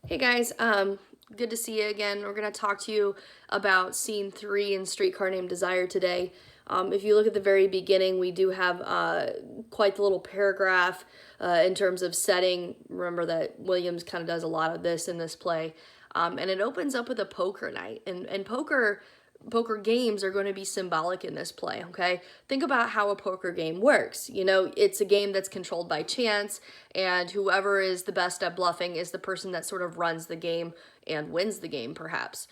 Hey guys, good to see you again. We're going to talk to you about scene 3 in Streetcar Named Desire today. If you look at the very beginning, we do have quite the little paragraph in terms of setting. Remember that Williams kind of does a lot of this in this play. And it opens up with a poker night. And poker games are going to be symbolic in this play, okay? Think about how a poker game works. You know, it's a game that's controlled by chance, and whoever is the best at bluffing is the person that sort of runs the game and wins the game, perhaps.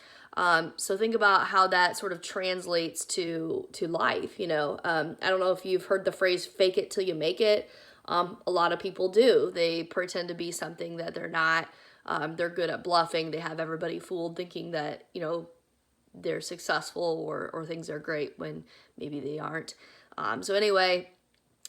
So think about how that sort of translates to life, you know. I don't know if you've heard the phrase, fake it till you make it. A lot of people do. They pretend to be something that they're not. They're good at bluffing. They have everybody fooled thinking that, you know, they're successful or things are great when maybe they aren't. So anyway,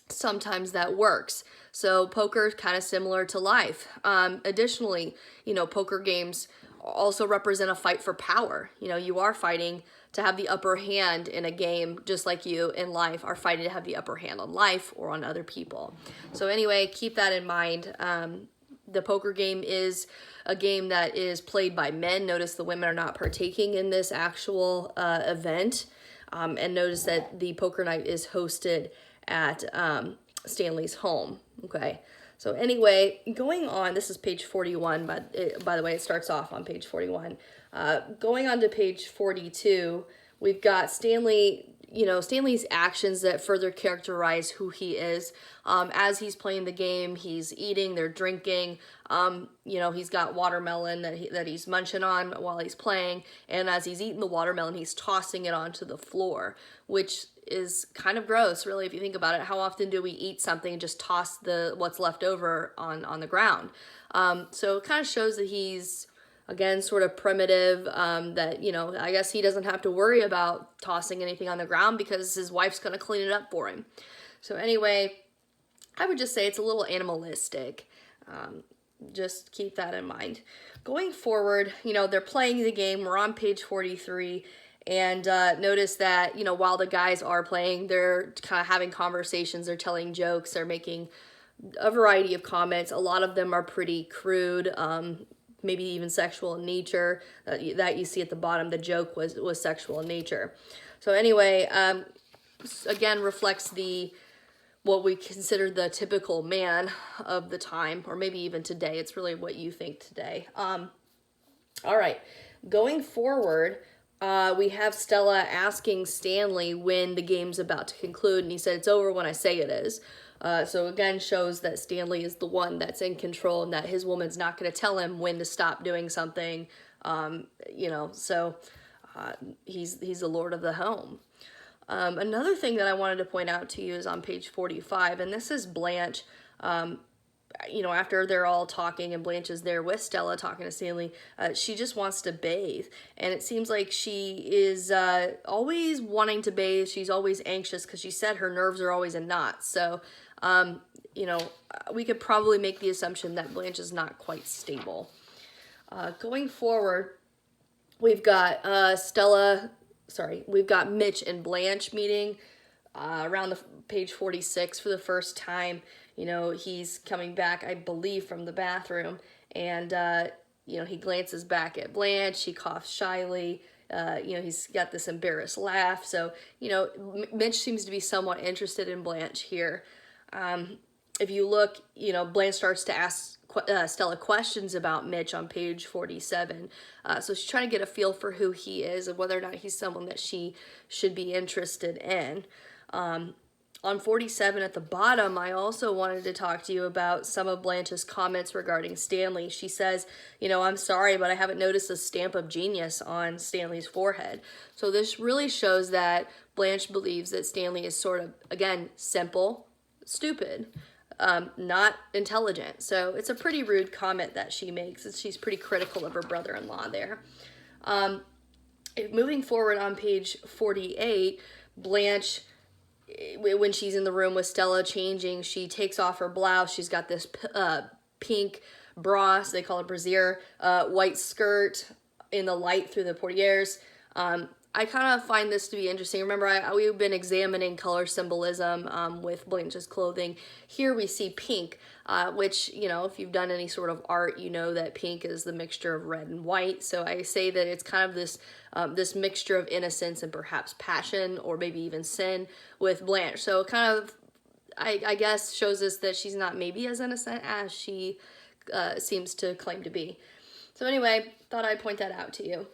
sometimes that works. So poker is kind of similar to life. Additionally, you know, poker games also represent a fight for power. You know, you are fighting to have the upper hand in a game, just like you in life are fighting to have the upper hand on life or on other people. So anyway, keep that in mind. The poker game is a game that is played by men. Notice the women are not partaking in this actual event. And notice that the poker night is hosted at Stanley's home. Okay. So anyway, going on, this is page 41, but by the way, it starts off on page 41. Going on to page 42, we've got Stanley, you know, Stanley's actions that further characterize who he is. As he's playing the game, he's eating, they're drinking, you know, he's got watermelon that he's munching on while he's playing, and as he's eating the watermelon, he's tossing it onto the floor, which is kind of gross, really, if you think about it. How often do we eat something and just toss what's left over on the ground? So it kind of shows that he's, again, sort of primitive, that, you know, I guess he doesn't have to worry about tossing anything on the ground because his wife's going to clean it up for him. So anyway, I would just say it's a little animalistic. Just keep that in mind. Going forward, you know, they're playing the game. We're on page 43. And notice that, you know, while the guys are playing, they're kind of having conversations. They're telling jokes. They're making a variety of comments. A lot of them are pretty crude, maybe even sexual in nature. That you see at the bottom, the joke was sexual in nature. So anyway, again, reflects what we consider the typical man of the time, or maybe even today. It's really what you think today. All right, going forward, we have Stella asking Stanley when the game's about to conclude, and he said it's over when I say it is. So again, shows that Stanley is the one that's in control and that his woman's not going to tell him when to stop doing something. You know, so he's the lord of the home. Another thing that I wanted to point out to you is on page 45, and this is Blanche. You know, after they're all talking and Blanche is there with Stella talking to Stanley, she just wants to bathe. And it seems like she is always wanting to bathe. She's always anxious because she said her nerves are always in knots. So, you know, we could probably make the assumption that Blanche is not quite stable. Going forward, we've got we've got Mitch and Blanche meeting around the page 46 for the first time. You know, he's coming back, I believe, from the bathroom, and, you know, he glances back at Blanche. She coughs shyly. You know, he's got this embarrassed laugh. So, you know, Mitch seems to be somewhat interested in Blanche here. If you look, you know, Blanche starts to ask Stella questions about Mitch on page 47. So she's trying to get a feel for who he is and whether or not he's someone that she should be interested in. On 47 at the bottom, I also wanted to talk to you about some of Blanche's comments regarding Stanley. She says, you know, I'm sorry, but I haven't noticed a stamp of genius on Stanley's forehead. So this really shows that Blanche believes that Stanley is sort of, again, simple, stupid, not intelligent. So it's a pretty rude comment that she makes. She's pretty critical of her brother-in-law there. Moving forward on page 48, Blanche, when she's in the room with Stella changing, she takes off her blouse. She's got this pink bra, so they call it brassiere, white skirt in the light through the portieres. I kind of find this to be interesting. Remember, we've been examining color symbolism with Blanche's clothing. Here we see pink, which, you know, if you've done any sort of art, you know that pink is the mixture of red and white. So I say that it's kind of this this mixture of innocence and perhaps passion, or maybe even sin, with Blanche. So it kind of, I guess, shows us that she's not maybe as innocent as she seems to claim to be. So anyway, thought I'd point that out to you.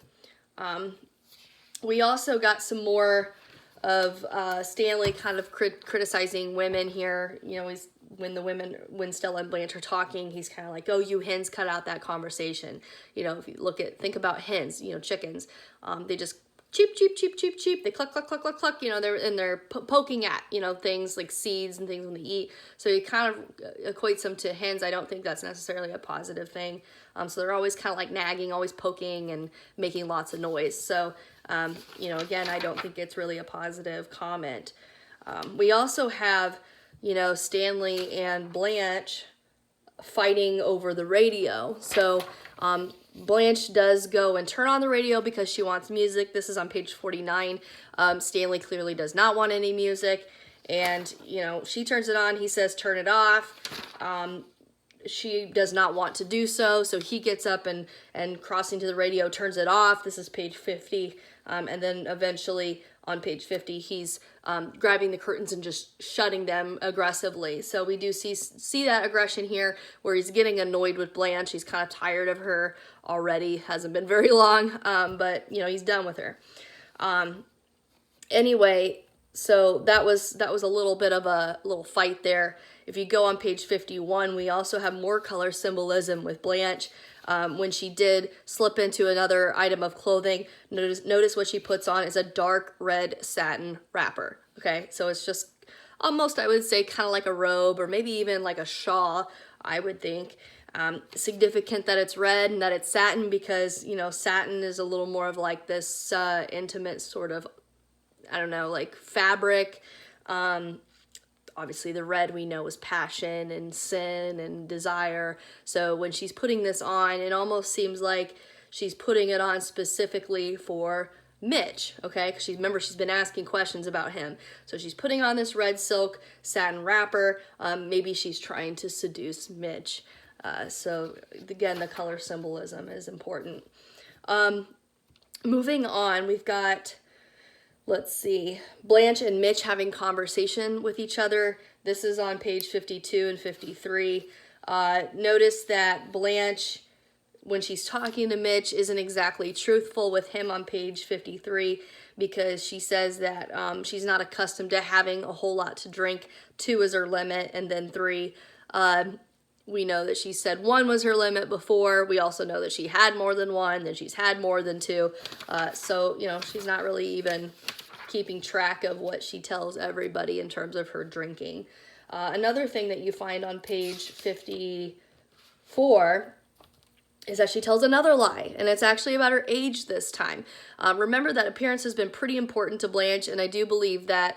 We also got some more of Stanley kind of criticizing women here. You know, when Stella and Blanche are talking, he's kind of like, "Oh, you hens, cut out that conversation." You know, if you think about hens, you know, chickens, they just cheep, cheep, cheep, cheep, cheep. They cluck, cluck, cluck, cluck, cluck. You know, they're poking at, you know, things like seeds and things when they eat. So he kind of equates them to hens. I don't think that's necessarily a positive thing. So they're always kind of like nagging, always poking and making lots of noise. So, you know, again, I don't think it's really a positive comment. We also have, you know, Stanley and Blanche fighting over the radio. So, Blanche does go and turn on the radio because she wants music. This is on page 49. Stanley clearly does not want any music. And, you know, she turns it on. He says, turn it off. She does not want to do so. So he gets up and crossing to the radio, turns it off. This is page 50. And then eventually on page 50, he's grabbing the curtains and just shutting them aggressively. So we do see that aggression here where he's getting annoyed with Blanche. He's kind of tired of her already. Hasn't been very long, but, you know, he's done with her. Anyway, so that was a little bit of a little fight there. If you go on page 51, we also have more color symbolism with Blanche. When she did slip into another item of clothing, notice what she puts on is a dark red satin wrapper. Okay, so it's just almost, I would say, kind of like a robe, or maybe even like a shawl, I would think. Significant that it's red and that it's satin, because, you know, satin is a little more of like this intimate sort of, I don't know, like fabric. Obviously the red we know is passion and sin and desire. So when she's putting this on, it almost seems like she's putting it on specifically for Mitch, okay? Because remember, she's been asking questions about him. So she's putting on this red silk satin wrapper. Maybe she's trying to seduce Mitch. So again, the color symbolism is important. Moving on, we've got, let's see, Blanche and Mitch having conversation with each other. This is on page 52 and 53. Notice that Blanche, when she's talking to Mitch, isn't exactly truthful with him on page 53, because she says that she's not accustomed to having a whole lot to drink. 2 is her limit, and then 3. We know that she said 1 was her limit before. We also know that she had more than 1, then she's had more than 2. So, you know, she's not really even keeping track of what she tells everybody in terms of her drinking. Another thing that you find on page 54 is that she tells another lie, and it's actually about her age this time. Remember that appearance has been pretty important to Blanche, and I do believe that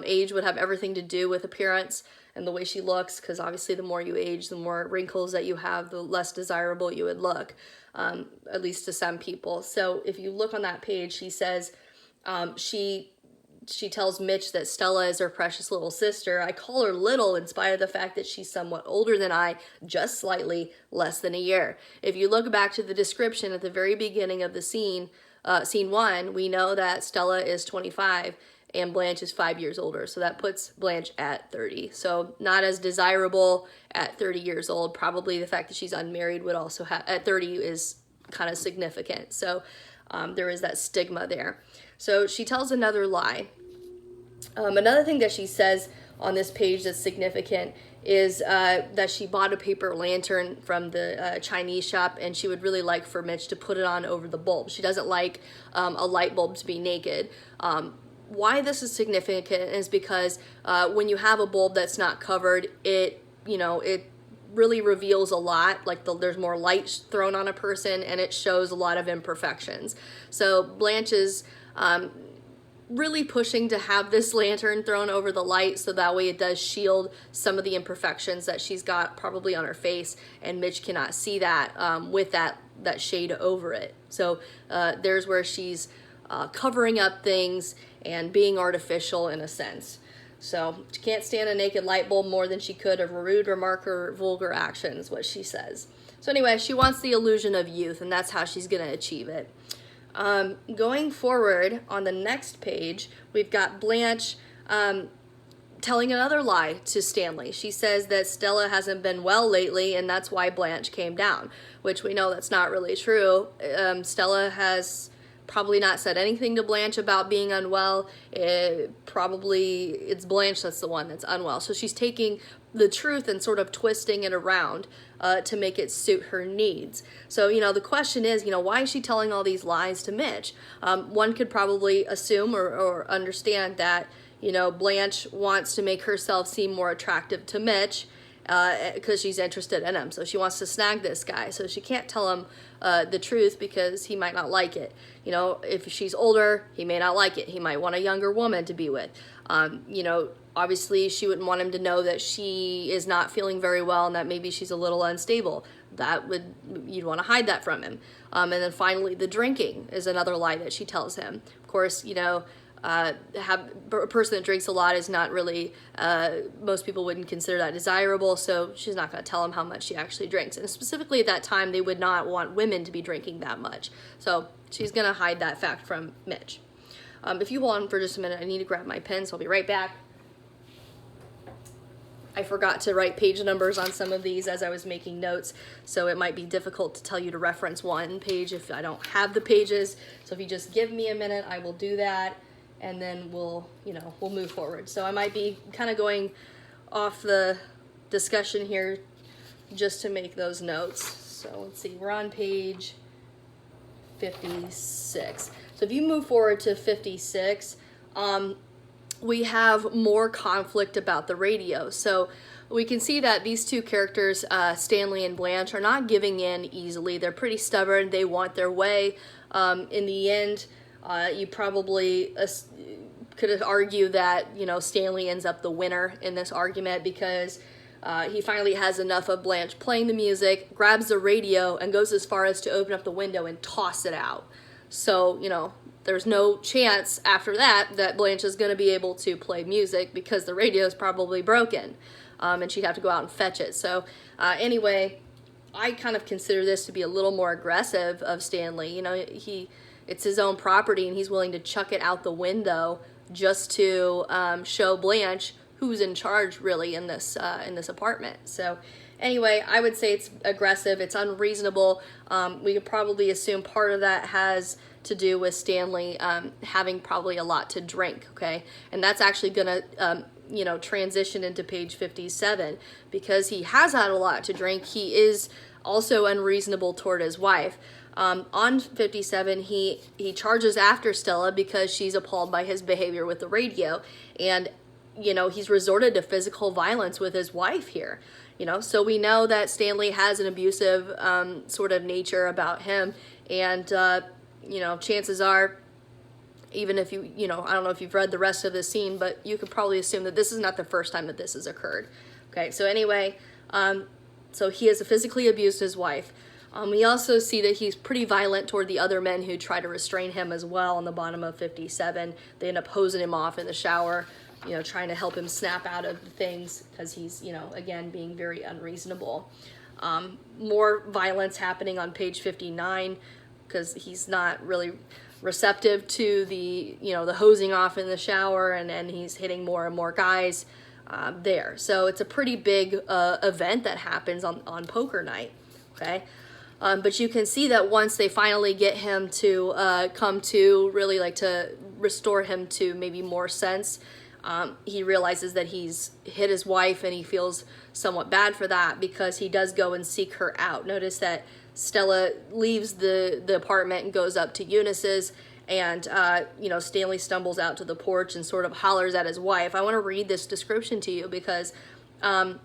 age would have everything to do with appearance and the way she looks, because obviously the more you age, the more wrinkles that you have, the less desirable you would look, at least to some people. So if you look on that page, she says, she tells Mitch that Stella is her precious little sister. I call her little in spite of the fact that she's somewhat older than I, just slightly, less than a year. If you look back to the description at the very beginning of the scene, scene 1, we know that Stella is 25 and Blanche is 5 years older. So that puts Blanche at 30. So not as desirable at 30 years old. Probably the fact that she's unmarried would also have, at 30 is kind of significant. So there is that stigma there. So she tells another lie. Another thing that she says on this page that's significant is that she bought a paper lantern from the Chinese shop, and she would really like for Mitch to put it on over the bulb. She doesn't like a light bulb to be naked. Why this is significant is because when you have a bulb that's not covered, it really reveals a lot. Like there's more light thrown on a person, and it shows a lot of imperfections. So Blanche is really pushing to have this lantern thrown over the light, so that way it does shield some of the imperfections that she's got probably on her face, and Mitch cannot see that with that shade over it. So there's where she's covering up things and being artificial in a sense. So she can't stand a naked light bulb more than she could a rude remark or vulgar action, is what she says. So anyway, she wants the illusion of youth, and that's how she's going to achieve it. Going forward, on the next page, we've got Blanche telling another lie to Stanley. She says that Stella hasn't been well lately, and that's why Blanche came down, which we know that's not really true. Stella has probably not said anything to Blanche about being unwell. It's Blanche that's the one that's unwell. So she's taking the truth and sort of twisting it around to make it suit her needs. So, the question is, why is she telling all these lies to Mitch? One could probably assume or understand that, Blanche wants to make herself seem more attractive to Mitch because she's interested in him. So she wants to snag this guy. So she can't tell him the truth because he might not like it. If she's older, he may not like it. He might want a younger woman to be with. Obviously she wouldn't want him to know that she is not feeling very well and that maybe she's a little unstable. You'd want to hide that from him. And then finally, the drinking is another lie that she tells him. Of course, a person that drinks a lot is not really, most people wouldn't consider that desirable, so she's not going to tell him how much she actually drinks. And specifically at that time, they would not want women to be drinking that much. So she's going to hide that fact from Mitch. If you hold on for just a minute, I need to grab my pen, so I'll be right back. I forgot to write page numbers on some of these as I was making notes, so it might be difficult to tell you to reference one page if I don't have the pages. So if you just give me a minute, I will do that, and then we'll move forward. So I might be kind of going off the discussion here just to make those notes. So let's see, we're on page 56. So if you move forward to 56, we have more conflict about the radio. So we can see that these two characters, Stanley and Blanche, are not giving in easily. They're pretty stubborn. They want their way. In the end, you probably could argue that, Stanley ends up the winner in this argument because he finally has enough of Blanche playing the music, grabs the radio, and goes as far as to open up the window and toss it out. So, there's no chance after that Blanche is going to be able to play music because the radio is probably broken, and she'd have to go out and fetch it. So anyway, I kind of consider this to be a little more aggressive of Stanley. It's his own property, and he's willing to chuck it out the window just to show Blanche who's in charge really in this apartment. So anyway, I would say it's aggressive. It's unreasonable. We could probably assume part of that has to do with Stanley having probably a lot to drink, okay? And that's actually going to, transition into page 57. Because he has had a lot to drink, he is also unreasonable toward his wife. On 57, he charges after Stella because she's appalled by his behavior with the radio. And, he's resorted to physical violence with his wife here. So we know that Stanley has an abusive sort of nature about him. And, chances are, even if I don't know if you've read the rest of the scene, but you could probably assume that this is not the first time that this has occurred. Okay, so anyway, so he has physically abused his wife. We also see that he's pretty violent toward the other men who try to restrain him as well on the bottom of 57. They end up hosing him off in the shower, trying to help him snap out of things because he's, again, being very unreasonable. More violence happening on page 59 because he's not really receptive to the, the hosing off in the shower, and then he's hitting more and more guys there. So it's a pretty big event that happens on poker night, okay? But you can see that once they finally get him to come to, really like to restore him to maybe more sense, he realizes that he's hit his wife, and he feels somewhat bad for that because he does go and seek her out. Notice that Stella leaves the apartment and goes up to Eunice's, and Stanley stumbles out to the porch and sort of hollers at his wife. I want to read this description to you because it kind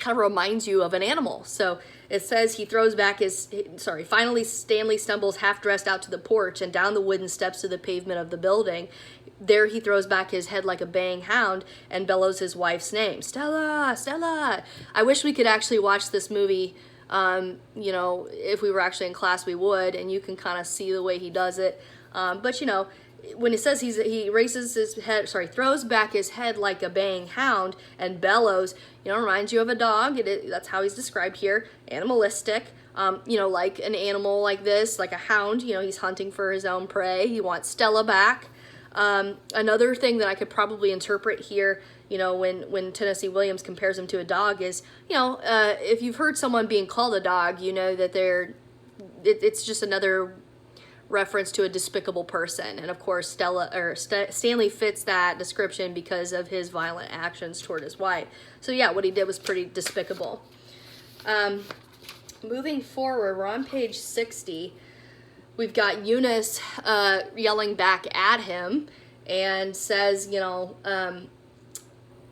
of reminds you of an animal. So it says finally Stanley stumbles half-dressed out to the porch and down the wooden steps to the pavement of the building. There he throws back his head like a baying hound and bellows his wife's name. Stella, Stella. I wish we could actually watch this movie. If we were actually in class, we would, and you can kind of see the way he does it. But you know, when it says he raises his head, throws back his head like a baying hound and bellows, you know, reminds you of a dog. That's how he's described here, animalistic. You know, like an animal like this, like a hound, you know, he's hunting for his own prey. He wants Stella back. Another thing that I could probably interpret here, you know, when Tennessee Williams compares him to a dog is, you know, if you've heard someone being called a dog, you know that it's just another reference to a despicable person. And of course, Stanley fits that description because of his violent actions toward his wife. So yeah, what he did was pretty despicable. Moving forward, we're on page 60. We've got Eunice yelling back at him and says, you know,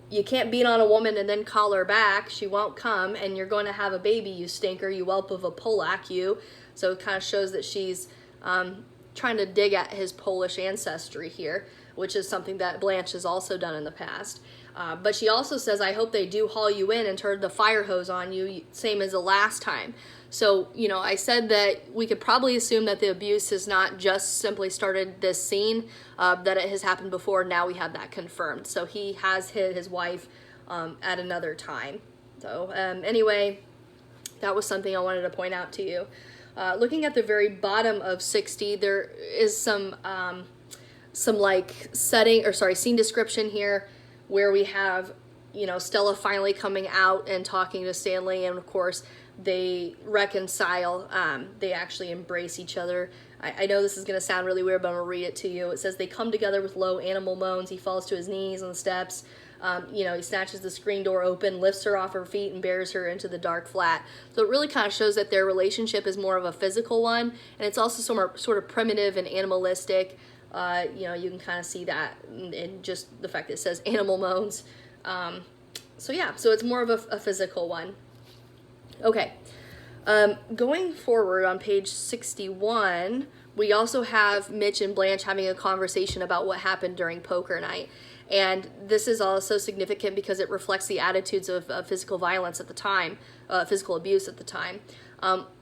you can't beat on a woman and then call her back. She won't come, and you're going to have a baby, you stinker, you whelp of a Polak, you. So it kind of shows that she's trying to dig at his Polish ancestry here, which is something that Blanche has also done in the past. But she also says, I hope they do haul you in and turn the fire hose on you, same as the last time. So, you know, I said that we could probably assume that the abuse has not just simply started this scene, that it has happened before. Now we have that confirmed. So he has hit his wife at another time. So anyway, that was something I wanted to point out to you. Looking at the very bottom of 60, there is some like scene description here where we have, you know, Stella finally coming out and talking to Stanley, and of course they reconcile. They actually embrace each other. I know this is going to sound really weird, but I'm going to read it to you. It says, they come together with low animal moans. He falls to his knees on the steps. You know, he snatches the screen door open, lifts her off her feet, and bears her into the dark flat. So it really kind of shows that their relationship is more of a physical one, and it's also sort of primitive and animalistic. You know, you can kind of see that in just the fact that it says animal moans. So yeah, so it's more of a physical one. Okay, going forward on page 61, we also have Mitch and Blanche having a conversation about what happened during poker night. And this is also significant because it reflects the attitudes of physical violence at the time, physical abuse at the time.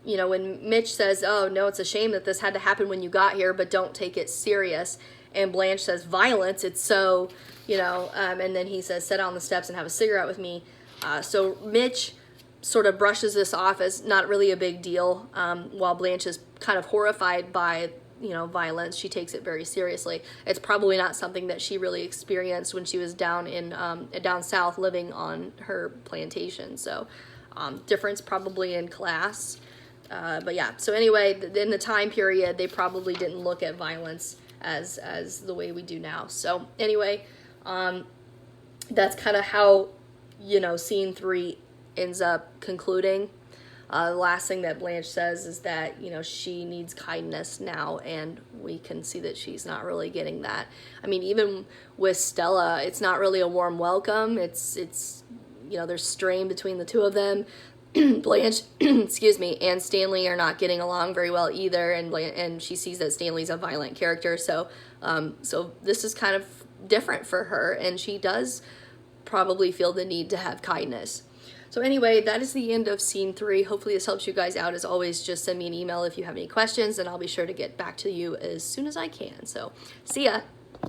You know, when Mitch says, oh, no, it's a shame that this had to happen when you got here, but don't take it serious. And Blanche says, violence, it's so, you know, and then he says, sit on the steps and have a cigarette with me. So Mitch sort of brushes this off as not really a big deal, while Blanche is kind of horrified by, you know, violence. She takes it very seriously. It's probably not something that she really experienced when she was down south living on her plantation. So difference probably in class. But yeah, so anyway, in the time period, they probably didn't look at violence as the way we do now. So anyway, that's kind of how, you know, scene 3 ends up concluding. The last thing that Blanche says is that, you know, she needs kindness now, and we can see that she's not really getting that. I mean, even with Stella, it's not really a warm welcome. It's you know, there's strain between the two of them. Blanche, excuse me, and Stanley are not getting along very well either, and she sees that Stanley's a violent character, so this is kind of different for her, and she does probably feel the need to have kindness. So anyway, that is the end of scene 3. Hopefully this helps you guys out. As always, just send me an email if you have any questions, and I'll be sure to get back to you as soon as I can. So, see ya!